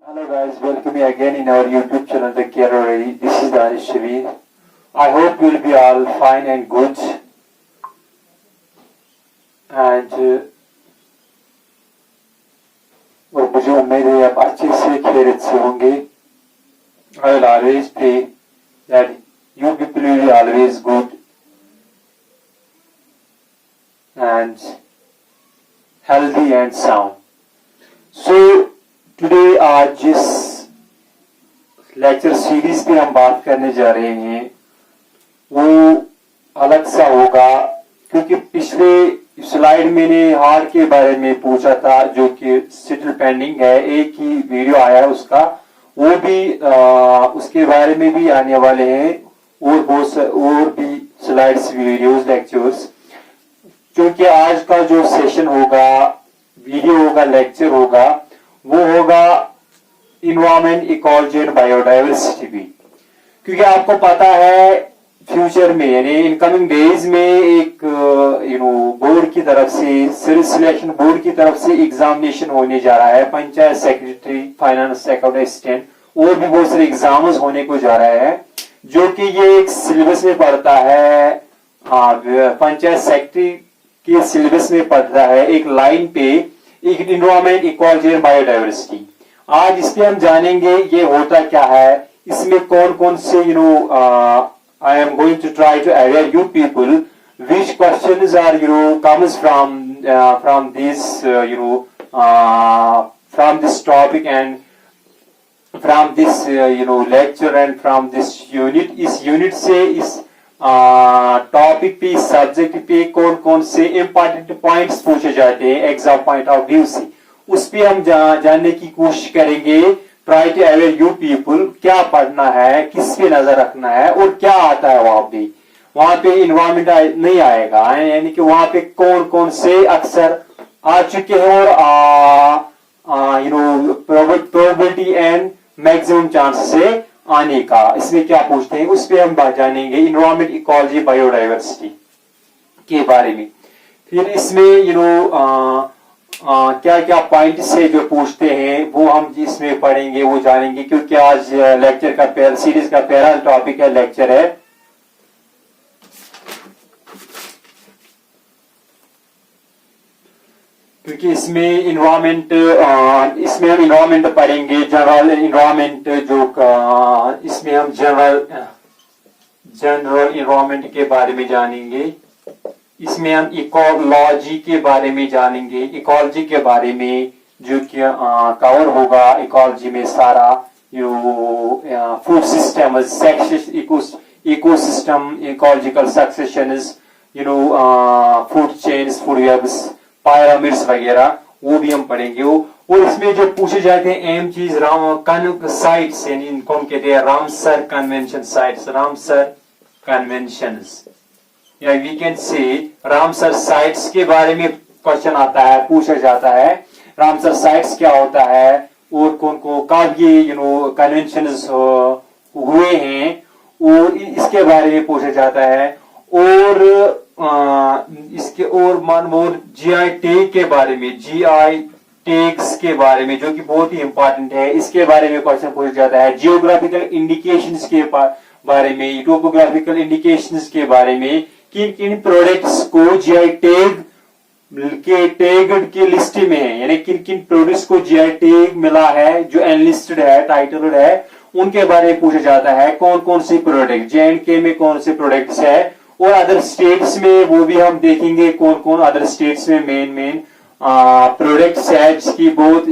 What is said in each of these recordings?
Hello guys, welcome me again in our YouTube channel The Care Already. This is Danish Shabir. I hope you'll be all fine and good. And और मुझे उम्मीद है आप अच्छे से खैरियत से होंगे. I will always pray that you people will be always good and healthy and sound. So today आज जिस लेक्चर सीरीज पे हम बात करने जा रहे हैं वो अलग सा होगा, क्योंकि पिछले स्लाइड मैंने हार्ट के बारे में पूछा था जो कि स्टिल पेंडिंग है. एक ही वीडियो आया है उसका, वो भी उसके बारे में भी आने वाले हैं और बहुत और भी स्लाइड्स, वीडियोस, लेक्चर्स. क्योंकि आज का जो सेशन होगा, वीडियो होगा, लेक्चर होगा, वो होगा इन्वायरमेंट, इकोलॉजी एंड बायोडाइवर्सिटी भी. क्योंकि आपको पता है फ्यूचर में यानी इनकमिंग डेज में एक बोर्ड की तरफ से, सिलेक्शन बोर्ड की तरफ से एग्जामिनेशन होने जा रहा है. Panchayat secretary, finance accountant assistant और भी बहुत सारे एग्जाम्स होने को जा रहा है, जो कि ये एक सिलेबस में पढ़ता है. पंचायत सेक्रेटरी के सिलेबस में पढ़ता है एक लाइन पे इन्वायरमेंट, इकोलॉजी एंड बायोडाइवर्सिटी. आज इस पे हम जानेंगे ये होता क्या है, इसमें कौन कौन से I am going to try to aware you people which questions are comes from this from this topic and from this lecture and from this unit. इस यूनिट से इस टॉपिक पे, इस सब्जेक्ट पे कौन कौन से इम्पोर्टेंट पॉइंट्स पूछे जाते हैं एग्जाम पॉइंट ऑफ व्यू से, उस पे हम जानने की कोशिश करेंगे. Try to aware you people क्या पढ़ना है, किस पे नजर रखना है और क्या आता है वहां पे. वहां पे इन्वायरमेंट नहीं आएगा, यानी कि वहां पे कौन कौन से अक्सर आ चुके हैं और प्रोबेबिलिटी एंड मैक्सिमम चांस से आने का, इसमें क्या पूछते हैं उस पे हम जानेंगे. इन्वायरमेंट, इकोलॉजी, बायोडाइवर्सिटी के बारे में. फिर इसमें क्या क्या पॉइंट्स है जो पूछते हैं वो हम इसमें पढ़ेंगे, वो जानेंगे. क्योंकि आज लेक्चर का सीरीज का पहला टॉपिक है, लेक्चर है. क्योंकि इसमें इन्वायरमेंट, इसमें हम इन्वायरमेंट पढ़ेंगे, जनरल इन्वायरमेंट, जो इसमें हम जनरल इन्वायरमेंट के बारे में जानेंगे. इसमें हम इकोलॉजी के बारे में जानेंगे, इकोलॉजी के बारे में जो कि कवर होगा इकोलॉजी में सारा food system, ecosystem, ecological successions, food chains, food webs, pyramids वगैरह, वो भी हम पढ़ेंगे. और इसमें जो पूछे जाते हैं अहम चीज साइट्स, यानी इनको हम कहते हैं Ramsar convention sites, Ramsar conventions, या we can say Ramsar sites के बारे में क्वेश्चन आता है, पूछा जाता है. रामसर साइट्स क्या होता है और कौन को कब ये कन्वेंशंस हुए हैं, और इसके बारे में पूछा जाता है. और इसके और जीआई टैग के बारे में, जीआई टैग्स के बारे में, जो कि बहुत ही इंपॉर्टेंट है, इसके बारे में क्वेश्चन पूछा जाता है. जियोग्राफिकल इंडिकेशंस के बारे में, टोपोग्राफिकल इंडिकेशंस के बारे में, किन किन प्रोडक्ट्स को जीआई टैग के लिस्ट में है, यानी किन किन प्रोडक्ट्स को जीआई टैग मिला है, जो एनलिस्टेड है, टाइटल्ड है, उनके बारे में पूछा जाता है. कौन कौन से प्रोडक्ट, J&K में कौन से प्रोडक्ट्स है, और अदर स्टेट्स में वो भी हम देखेंगे कौन कौन अदर स्टेट्स में मेन प्रोडक्ट्स है जिसकी बहुत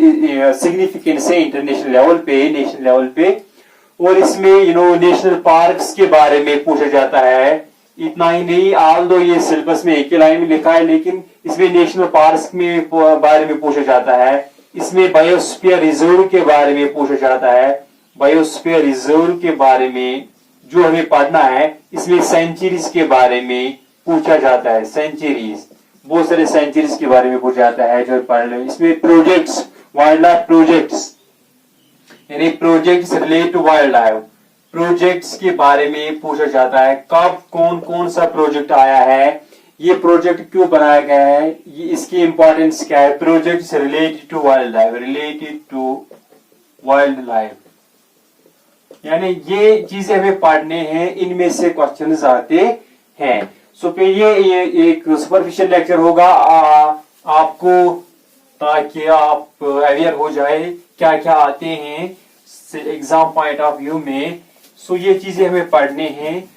सिग्निफिकेंस है इंटरनेशनल लेवल पे, नेशनल लेवल पे. और इसमें नेशनल पार्क्स के बारे में पूछा जाता है. इतना ही नहीं, ऑल्दो ये सिलेबस में एक ही लाइन में लिखा है, लेकिन इसमें नेशनल पार्क्स में बारे में पूछा जाता है. इसमें बायोस्फीयर रिजर्व के बारे में पूछा जाता है. बायोस्फीयर रिजर्व के बारे में जो हमें पढ़ना है, इसमें सेंचुरीज के बारे में पूछा जाता है. सेंचुरीज, बहुत सारे सेंचुरीज के बारे में पूछा जाता है जो पढ़ लो. इसमें प्रोजेक्ट्स, वाइल्ड लाइफ प्रोजेक्ट्स, यानी projects related to wild life, projects के बारे में पूछा जाता है. कब कौन कौन सा प्रोजेक्ट आया है, ये प्रोजेक्ट क्यों बनाया गया है, ये इसकी इंपॉर्टेंस क्या है. Projects related to wild life, related to wild life. यानी ये चीजें हमें पढ़ने हैं, इनमें से क्वेश्चंस आते हैं। सो पे ये एक सुपरफिशियल लेक्चर होगा आपको, ताकि आप अवेयर हो जाए क्या क्या आते हैं एग्जाम पॉइंट ऑफ व्यू में। सो ये चीजें हमें पढ़ने हैं।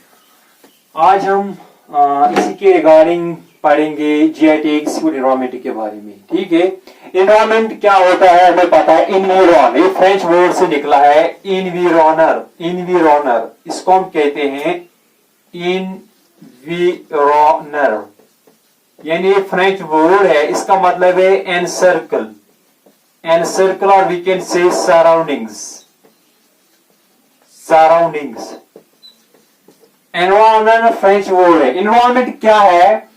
आज हम इसी के रिगार्डिंग पढ़ेंगे जियोटेक्स और एनवायरमेंट के बारे में। ठीक है, एनवायरमेंट क्या होता है हमें पता है। इन्विरॉन, ये फ्रेंच वर्ड से निकला है, इन्विरोनर। इन्विरोनर इसको हम कहते हैं इन्विरोनर, यानी फ्रेंच वर्ड है, इसका मतलब है एनसर्कल। एनसर्कल और we can say surroundings. Surroundings environment French word है। एनवायरमेंट क्या है?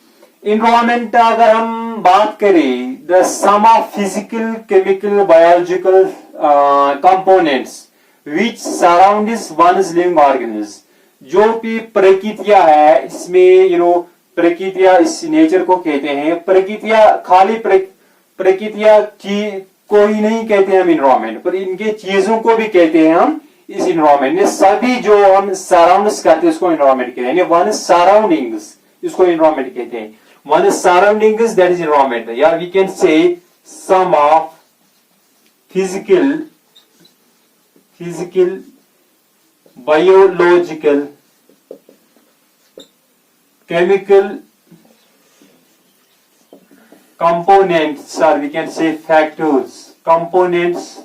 एनवायरमेंट अगर हम बात करें, the sum of physical, chemical, biological components which surrounds one's living organism. जो भी प्रकृतियां है इसमें प्रकृतियां इस नेचर को कहते हैं। प्रकृतियां खाली प्रकृतियां की को ही नहीं कहते हम एनवायरमेंट, पर इनके चीजों को भी कहते हैं हम इस एनवायरमेंट में। सभी जो हम सराउंड्स करते हैं उसको एनवायरमेंट कहते हैं। वन सराउंडिंग्स इसको एनवायरमेंट कहते हैं। One surroundings that is environment, या we can say sum of physical, biological, chemical components, or we can say factors, components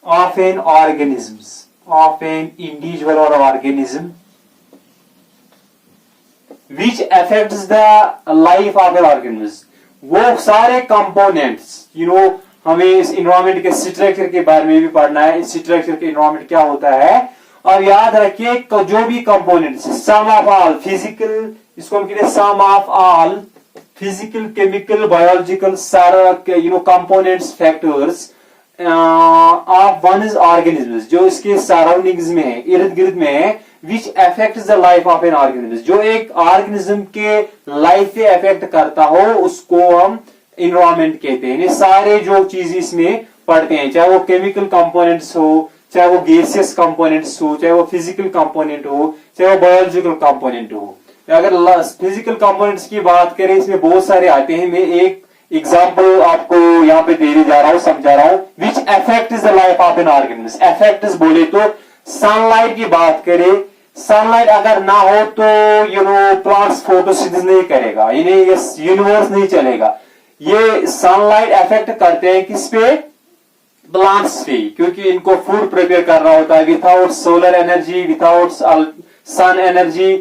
of an organisms, of an individual or organism, which affects the life of an organism. वो सारे components, हमें इस environment के structure के बारे में भी पढ़ना है। इस स्ट्रक्चर के environment क्या होता है, और याद रखिए जो भी components, sum of all physical, इसको हम कहते हैं sum of all physical, chemical, biological सारा components, factors of one is organism, जो इसके सराउंडिंग्स में है, इर्द गिर्द में है, which affects the life of an organism, जो एक ऑर्गेनिज्म के लाइफ पे अफेक्ट करता हो उसको हम एनवायरमेंट कहते हैं। ये सारे जो चीज इसमें पढ़ते हैं, चाहे वो केमिकल कंपोनेंट्स हो, चाहे वो गैसियस कंपोनेंट्स हो, चाहे वो फिजिकल कंपोनेंट हो, चाहे वो बायोलॉजिकल कंपोनेंट हो। अगर फिजिकल कंपोनेंट्स की बात करें, इसमें बहुत सारे आते हैं। मैं एक एग्जांपल आपको यहाँ पे देने जा रहा हूँ, समझा रहा हूँ। Which affect is the life of an organism. Affect बोले तो सनलाइट की बात करें, सनलाइट अगर ना हो तो प्लांट्स फोटोसिंथेसिस नहीं करेगा, यानी ये यूनिवर्स नहीं चलेगा। ये सनलाइट अफेक्ट करते हैं किस पे? प्लांट्स पे, क्योंकि इनको फूड प्रिपेयर करना होता है। Without solar energy, without sun energy,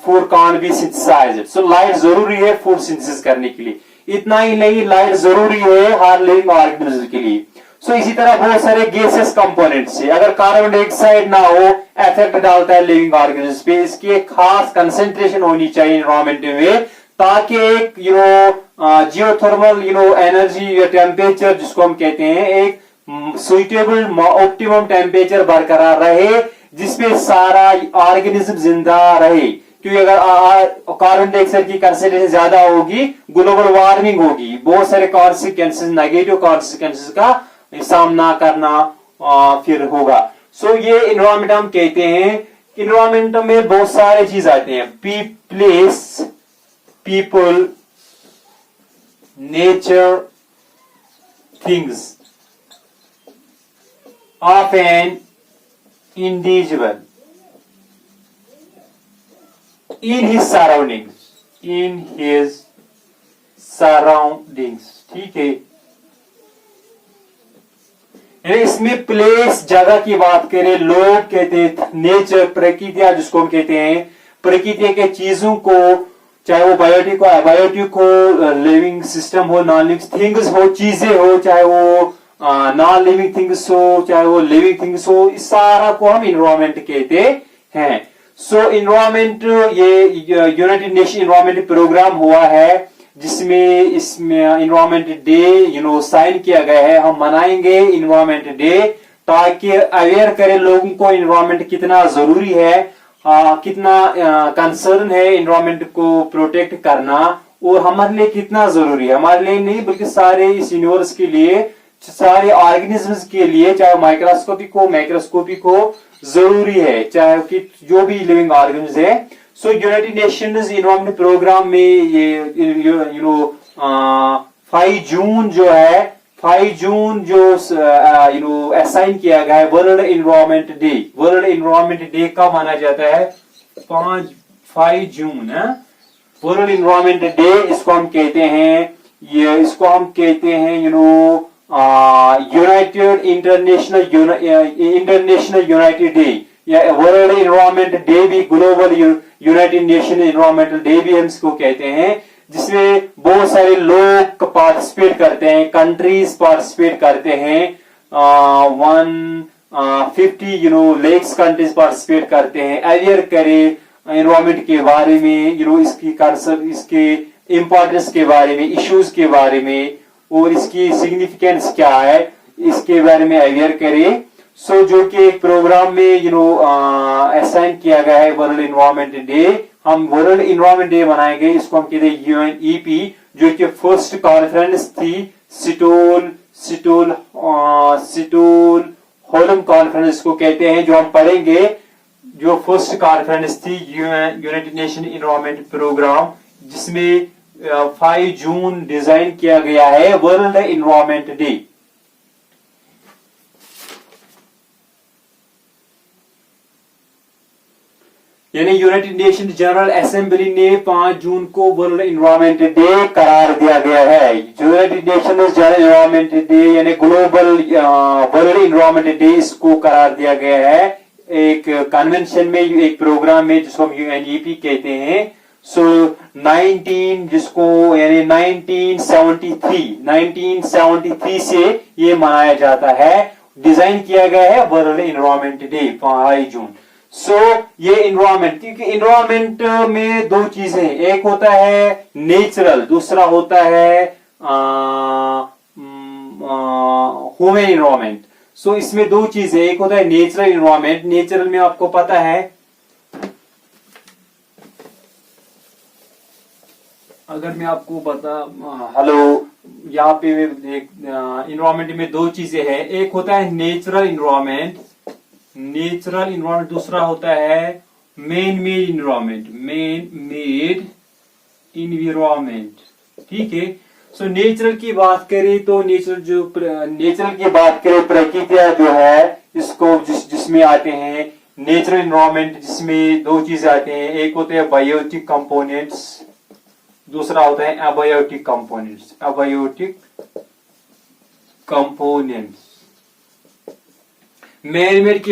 food can't be synthesised. So light जरूरी है फूड सिंथेसिस करने के लिए। इतना ही नहीं, लाइट जरूरी है हर लिविंग ऑर्गेनिज्म के लिए। सो इसी तरह बहुत सारे गैसेस कंपोनेंट्स है, अगर कार्बन डाइऑक्साइड ना हो इफेक्ट डालता है लिविंग ऑर्गेनिज्म पे। इसकी एक खास कंसेंट्रेशन होनी चाहिए एनवायरमेंट में, ताकि एक जियोथर्मल एनर्जी या टेम्परेचर जिसको हम कहते हैं, एक सुइटेबल ऑप्टिमम टेम्परेचर बरकरार रहे, जिसपे सारा ऑर्गेनिज्म जिंदा रहे। क्योंकि अगर कार्बन डाइऑक्साइड की कंसेंट्रेशन ज्यादा होगी, ग्लोबल वार्मिंग होगी, बहुत सारे कॉन्सिक्वेंसेस, नेगेटिव कॉन्सिक्वेंसेस का सामना करना फिर होगा। सो ये एनवायरमेंट हम कहते हैं। एनवायरमेंट में बहुत सारे चीज आते हैं, place, people, nature, things of an individual in his surroundings, in his surroundings। ठीक है, इसमें प्लेस जगह की बात करें, लोग कहते हैं नेचर, प्रकृतियां जिसको हम कहते हैं, प्रकृति के चीजों को, चाहे वो बायोटिक हो, अबायोटिक हो, लिविंग सिस्टम हो, नॉन लिविंग थिंग्स हो, चीजें हो, चाहे वो नॉन लिविंग थिंग्स हो, चाहे वो लिविंग थिंग्स हो, इस सारा को हम एनवायरमेंट कहते हैं। सो एनवायरमेंट, ये यूनाइटेड नेशन एनवायरमेंट प्रोग्राम हुआ है, जिसमें इसमें एनवायरमेंट डे साइन किया गया है। हम मनाएंगे एनवायरमेंट डे, ताकि अवेयर करें लोगों को एनवायरमेंट कितना जरूरी है, कितना कंसर्न है एनवायरमेंट को प्रोटेक्ट करना, और हमारे लिए कितना जरूरी है। हमारे लिए नहीं बल्कि सारे इस यूनिवर्स के लिए सारे ऑर्गेनिजम्स के लिए, चाहे माइक्रोस्कोपिक हो मैक्रोस्कोपिक हो, जरूरी है, चाहे कि जो भी लिविंग ऑर्गेनिज्म है। सो यूनाइटेड नेशंस इन्वायरमेंट प्रोग्राम में ये 5 जून जो है, 5 जून जो असाइन किया गया है world environment day. World environment day कब माना जाता है? 5 जून है वर्ल्ड इन्वायरमेंट डे। इसको हम कहते हैं, इसको हम कहते हैं यूनाइटेड इंटरनेशनल यूनाइटेड डे, या वर्ल्ड इन्वायरमेंट डे भी, global United nation environmental day भी हम इसको कहते हैं, जिसमें बहुत सारे लोग पार्टिसिपेट करते हैं, कंट्रीज पार्टिसिपेट करते हैं। 150 लेक्स कंट्रीज पार्टिसिपेट करते हैं, अवेयर करे एनवायरमेंट के बारे में, इसकी कंसर्न, इसके इंपॉर्टेंस के बारे में, इश्यूज के बारे में, और इसकी सिग्निफिकेंस क्या है, इसके बारे में अवेयर करे। सो जो कि एक प्रोग्राम में असाइन किया गया है वर्ल्ड इन्वायरमेंट डे। हम वर्ल्ड इन्वायरमेंट डे मनाएंगे, इसको हम कहते हैं यूएनईपी, जो कि फर्स्ट कॉन्फ्रेंस थी सिटोल होलम कॉन्फ्रेंस को कहते हैं, जो हम पढ़ेंगे, जो फर्स्ट कॉन्फ्रेंस थी यूनाइटेड नेशन इन्वायरमेंट प्रोग्राम, जिसमें 5 जून डिजाइन किया गया है वर्ल्ड इन्वायरमेंट डे। यानी यूनाइटेड नेशन जनरल असेंबली ने 5 जून को वर्ल्ड इन्वायरमेंट डे करार दिया गया है। United nation general environment day यानी ग्लोबल वर्ल्ड इन्वायरमेंट डे, इसको करार दिया गया है एक कन्वेंशन में, एक प्रोग्राम में, जिसको हम यूएनईपी कहते हैं। सो 1973 से ये मनाया जाता है, डिजाइन किया गया है वर्ल्ड इन्वायरमेंट डे 5 जून। सो ये इन्वायरमेंट, क्योंकि इन्वायरमेंट में दो चीजें, एक होता है नेचुरल, दूसरा होता है ह्यूमन इन्वायरमेंट। सो इसमें दो चीजें, एक होता है नेचुरल इन्वायरमेंट। नेचुरल में आपको पता है, अगर मैं आपको हेलो, यहाँ पे इन्वायरमेंट में दो चीजें हैं, एक होता है नेचुरल इन्वायरमेंट, दूसरा होता है मैन मेड इन्वायरमेंट। ठीक है। सो नेचुरल की बात करें तो नेचुरल की बात करें, प्रकृतियां जो है, इसको जिसमें आते हैं नेचुरल इन्वायरमेंट, जिसमें दो चीजें आते हैं, एक होते हैं बायोटिक कंपोनेंट्स, दूसरा होता है abiotic components. Man made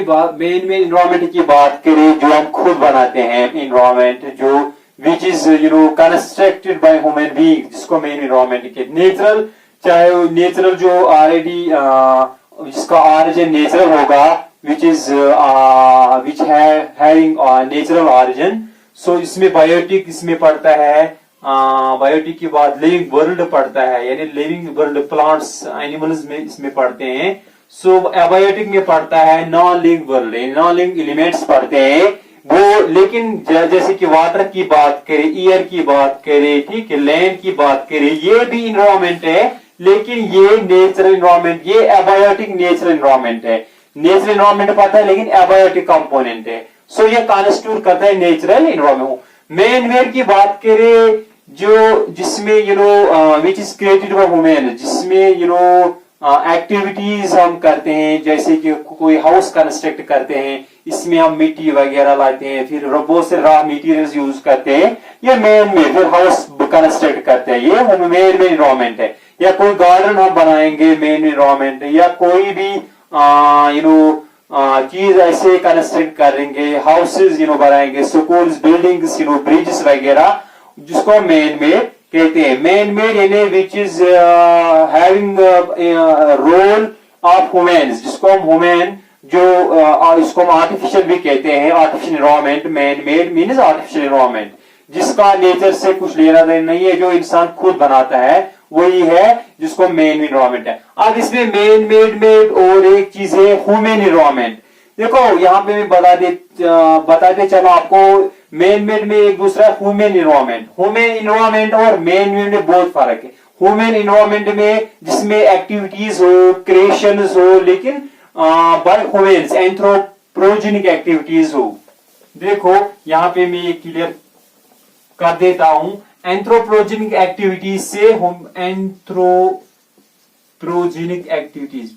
environment की बात करें, जो हम खुद बनाते हैं इन्वायरमेंट, जो which is constructed by human being, जिसको मैन इन्वायरमेंट के। नेचुरल, चाहे नेचुरल जो ऑलरेडी जिसका ऑरिजिन नेचुरल होगा, विच हैविंग नेचुरल ऑरिजिन। सो इसमें बायोटिक इसमें पड़ता है, बायोटिक के बाद लिविंग वर्ल्ड पड़ता है, यानी लिविंग वर्ल्ड, प्लांट्स एनिमल्स में इसमें पड़ते हैं। सो एबायोटिक में पड़ता है non living world, non living elements पड़ते हैं वो। लेकिन जैसे कि वाटर की बात करें, एयर की बात करें, ठीक है, लैंड की बात करें, ये भी इन्वायरमेंट है, लेकिन ये नेचुरल इन्वायरमेंट, ये एबायोटिक नेचुरल इन्वायरमेंट है। नेचुरल इन्वायरमेंट पता है, लेकिन एबायोटिक कंपोनेंट है। सो ये कॉन्स्टिट्यूट करता है नेचुरल इन्वायरमेंट। मैन मेड की बात करें, जो जिसमें which is created by human, जिसमें एक्टिविटीज हम करते हैं, जैसे कि कोई हाउस कंस्ट्रक्ट करते हैं, इसमें हम मिट्टी वगैरह लाते हैं, फिर बहुत से रॉ मटेरियल्स यूज करते हैं, ये मैन मेड, फिर हाउस कंस्ट्रक्ट करते हैं, ये मैन मेड इन्वायरमेंट है। या कोई गार्डन हम बनाएंगे, मैन इन्वायरमेंट है। या कोई भी चीज ऐसे कंस्ट्रक्ट करेंगे, हाउसेज बनाएंगे, स्कूल्स, बिल्डिंग्स, ब्रिजेस वगैरह, जिसको मैन मेड कहते हैं। मैन मेड यानी which is having role of humans, जिसको हम ह्यूमन, जो इसको हम आर्टिफिशियल भी कहते हैं, artificial environment. Man made means artificial environment, जिसका नेचर से कुछ लेना देना नहीं है, जो इंसान खुद बनाता है, वही है जिसको मेन इन्वायरमेंट है। अब इसमें मैन मेड में और एक चीज है ह्यूमन इन्वायरमेंट। देखो यहाँ पे मैं बताते चलो आपको, मैन मेड में एक दूसरा ह्यूमन इन्वायरमेंट और मैन मेड में बहुत फर्क है। ह्यूमन इन्वायरमेंट में जिसमें एक्टिविटीज हो, क्रिएशंस हो, लेकिन बाय ह्यूमंस, एंथ्रोपोजेनिक एक्टिविटीज हो। देखो यहाँ पे मैं ये क्लियर कर देता हूं, एंथ्रोपोजेनिक एक्टिविटीज से हम एंथ्रोपोजेनिक एक्टिविटीज,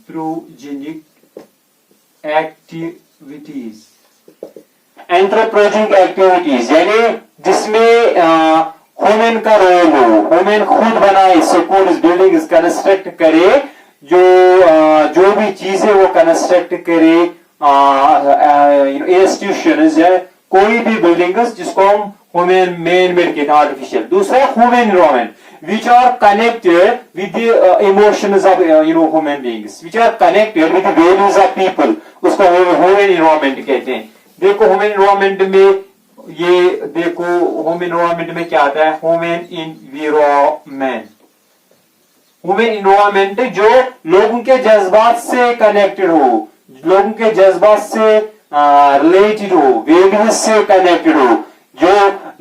एंथ्रोपोजेनिक एक्टिविटीज यानी जिसमें ह्यूमन का रोल हो, ह्यूमन खुद बनाए स्कूल, बिल्डिंग कंस्ट्रक्ट करे, जो भी चीजें वो कंस्ट्रक्ट करे, इंस्टीट्यूशंस है, कोई भी बिल्डिंग्स जिसको हम ह्यूमन मेन मेड के आर्टिफिशियल। दूसरा human environment which are connected with the emotions of human beings, which are connected with the values of people, उसको ह्यूमन एनवायरमेंट कहते हैं। देखो ह्यूमन एनवायरमेंट में ये देखो ह्यूमन एनवायरमेंट में क्या आता है, ह्यूमन एनवायरमेंट, ह्यूमन एनवायरमेंट जो लोगों के जज्बात से कनेक्टेड हो, लोगों के जज्बात से रिलेटेड हो, वैल्यूज से कनेक्टेड हो, जो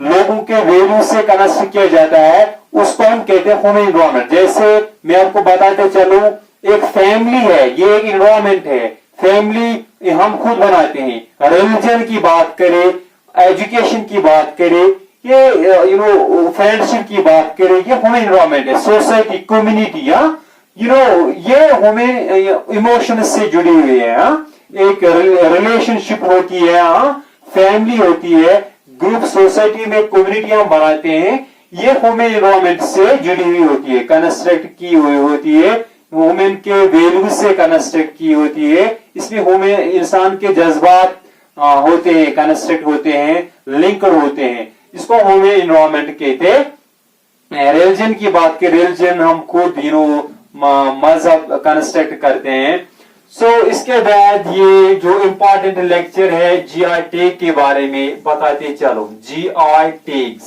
लोगों के वैल्यू से कनेक्ट किया जाता है, उसको हम कहते हैं ह्यूमन एनवायरमेंट। जैसे मैं आपको बताते चलूं, एक फैमिली है, ये एक एनवायरमेंट है, फैमिली हम खुद बनाते हैं। रिलीजन की बात करें, एजुकेशन की बात करें, ये फ्रेंडशिप की बात करें, ये ह्यूमन एनवायरमेंट है। सोसाइटी, कम्युनिटी, ये ह्यूमन इमोशन से जुड़ी हुई है। एक रिलेशनशिप होती है, फैमिली होती है, ग्रुप, सोसाइटी में कम्युनिटी हम बनाते हैं, ये ह्यूमन एनवायरमेंट से जुड़ी हुई होती है, कंस्ट्रक्ट की हुई होती है, ह्यूमन के वैल्यू से कंस्ट्रक्ट की होती है। इसमें ह्यूमन इंसान के जज्बात होते हैं, कंस्ट्रक्ट होते हैं, लिंक्ड होते हैं, इसको ह्यूमन एनवायरमेंट कहते हैं। रिलीजन की बात करें, रिलीजन हम खुद मजहब कंस्ट्रक्ट करते हैं। इसके बाद ये जो इम्पोर्टेंट लेक्चर है जीआई टैग के बारे में बताते चलो। जीआई टैग्स,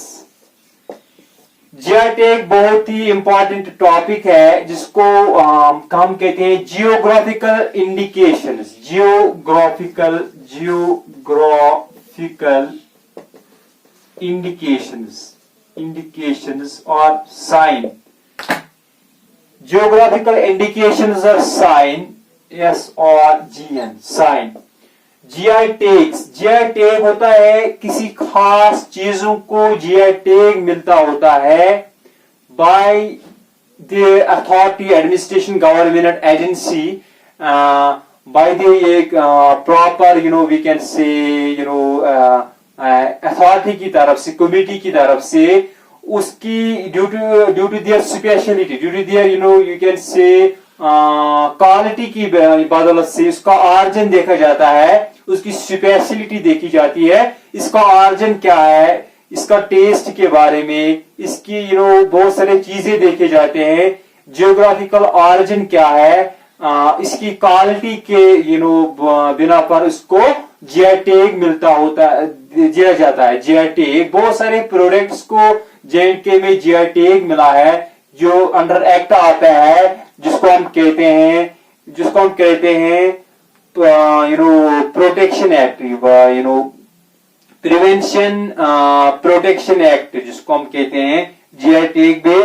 जीआई टैग बहुत ही इंपॉर्टेंट टॉपिक है, जिसको हम कहते हैं जियोग्राफिकल इंडिकेशंस, जियोग्राफिकल इंडिकेशंस और साइन, जियोग्राफिकल इंडिकेशंस और sign, SORGN, sign. GI tags, GI tag होता है किसी खास चीजों को जीआई टैग मिलता होता है by the authority, administration, government agency, by the एक proper we can say authority की तरफ से, कमिटी की तरफ से, उसकी due to their speciality, due to their you can say quality की बदौलत से उसका ऑरिजिन देखा जाता है, उसकी स्पेशलिटी देखी जाती है। इसका ऑरिजिन क्या है, इसका टेस्ट के बारे में, इसकी बहुत सारी चीजें देखे जाते हैं। जियोग्राफिकल ऑरिजिन क्या है, इसकी क्वालिटी के बिना पर उसको जीआई टैग मिलता होता है, दिया जाता है जीआई टैग। बहुत सारे प्रोडक्ट्स को J&K में जीआई टैग मिला है, जो अंडर एक्ट आता है, जिसको हम कहते हैं protection act, prevention protection act, जिसको हम कहते हैं जीआई टैग में।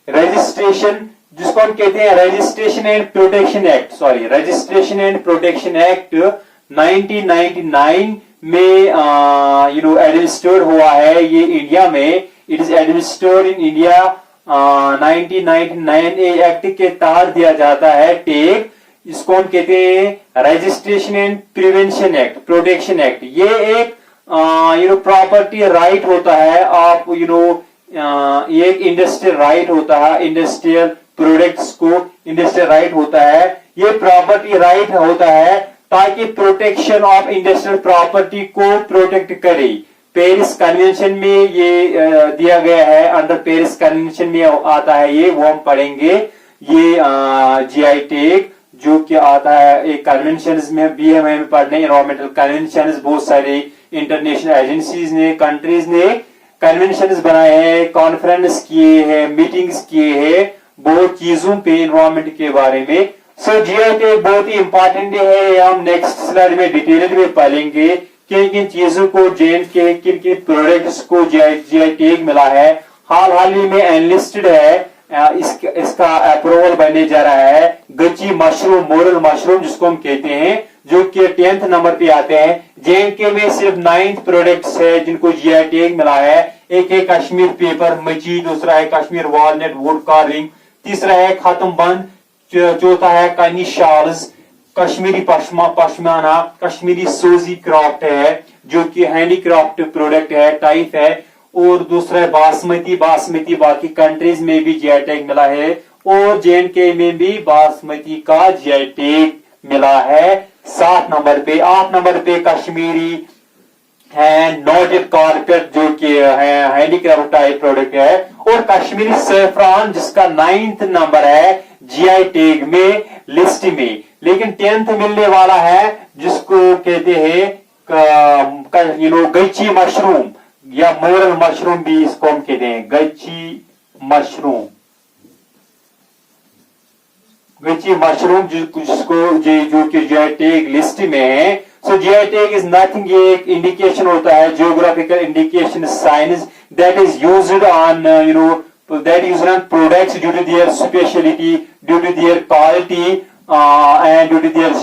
रजिस्ट्रेशन, जिसको हम कहते हैं registration and protection act, sorry, registration and protection act 1999 में एडमिनिस्ट्रेट हुआ है ये इंडिया में। It is administered in India 1999 act के तहत दिया जाता है टैग। इसको हम कहते हैं registration and prevention act, protection act. ये एक प्रॉपर्टी राइट होता है, आप ये एक इंडस्ट्रियल राइट होता है, इंडस्ट्रियल प्रोडक्ट्स को इंडस्ट्रियल राइट होता है। ये प्रॉपर्टी राइट होता है ताकि प्रोटेक्शन ऑफ इंडस्ट्रियल प्रॉपर्टी को प्रोटेक्ट करे। पेरिस कन्वेंशन में ये दिया गया है, अंडर पेरिस कन्वेंशन में आता है ये, वो हम पढ़ेंगे। ये जीआई टैग जो कि आता है एक कन्वेंशन में, बीएमआई में पढ़ने, एनवायरमेंटल कन्वेंशन, बहुत सारे इंटरनेशनल एजेंसीज ने, कंट्रीज ने कन्वेंशन बनाए हैं, कॉन्फ्रेंस किए हैं, मीटिंग्स किए हैं बहुत चीजों पे एनवायरमेंट के बारे में। जीआई टैग बहुत ही इंपॉर्टेंट है, हम नेक्स्ट स्लाइड में डिटेल में पढ़ेंगे किन किन चीजों को किन किन प्रोडक्ट्स को जीआई टैग मिला है। हाल ही में एनलिस्टेड है इसका अप्रूवल बनने जा रहा है गच्ची मशरूम, मोरल मशरूम जिसको हम कहते हैं, जो कि 10th नंबर पे आते हैं। जेएनके में सिर्फ 9th प्रोडक्ट्स है जिनको जीआई टैग मिला है। एक है कश्मीर पेपर मची, दूसरा है कश्मीर वॉलनट वुड कार्विंग, तीसरा है खातम बंद, चौथा है कानी शॉल्स, कश्मीरी पश्मीना, कश्मीरी सोजी क्राफ्ट है जो कि हैंडीक्राफ्ट प्रोडक्ट है, टाइप है। और दूसरा है बासमती, बाकी कंट्रीज में भी जीआई टैग मिला है और जेएनके में भी बासमती का जीआई टैग मिला है 7 नंबर पे। 8 नंबर पे कश्मीरी है नॉटेड कारपेट जो कि हैंडीक्राफ्ट टाइप प्रोडक्ट है, और कश्मीरी सैफरान जिसका 9th नंबर है जीआई टैग में लिस्ट में। लेकिन 10th मिलने वाला है जिसको कहते हैं गच्ची मशरूम या मोरल मशरूम भी इसको हम कहते हैं, गच्ची मशरूम जिसको जो कि जीआई टैग लिस्ट में है। So GI tag is nothing, ये एक इंडिकेशन होता है, geographical indication science that is used on products due to their speciality, due to their quality and due to their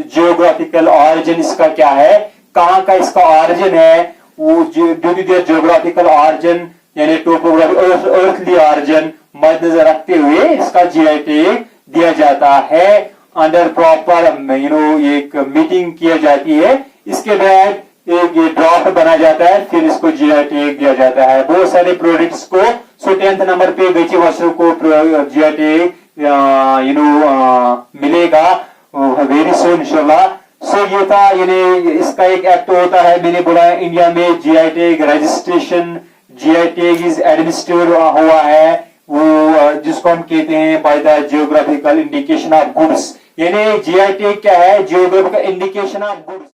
geographical origin. इसका क्या है, कहाँ का इसका ऑरिजिन है, वो due to their geographical origin यानी टोपोग्राफी अर्थली ऑरिजिन मद्देनजर रखते हुए इसका जीआई टैग दिया जाता है। अंडर प्रॉपर एक मीटिंग किया जाती है, इसके बाद एक ये ड्राफ्ट बना जाता है, फिर इसको जीआई टैग दिया जाता है बहुत सारे प्रोडक्ट्स को। सो 10th नंबर पे गच्ची मशरूम को जीआई टैग मिलेगा वेरी सून इंशाल्लाह। सो ये था, यानी इसका एक एक्ट होता है, मैंने बोला इंडिया में GI tag registration, GI tag is administrate हुआ है वो जिसको हम कहते हैं by the geographical indication of goods. यानी जीआई टैग क्या है, जियोग्राफिकल इंडिकेशन ऑफ गुड्स।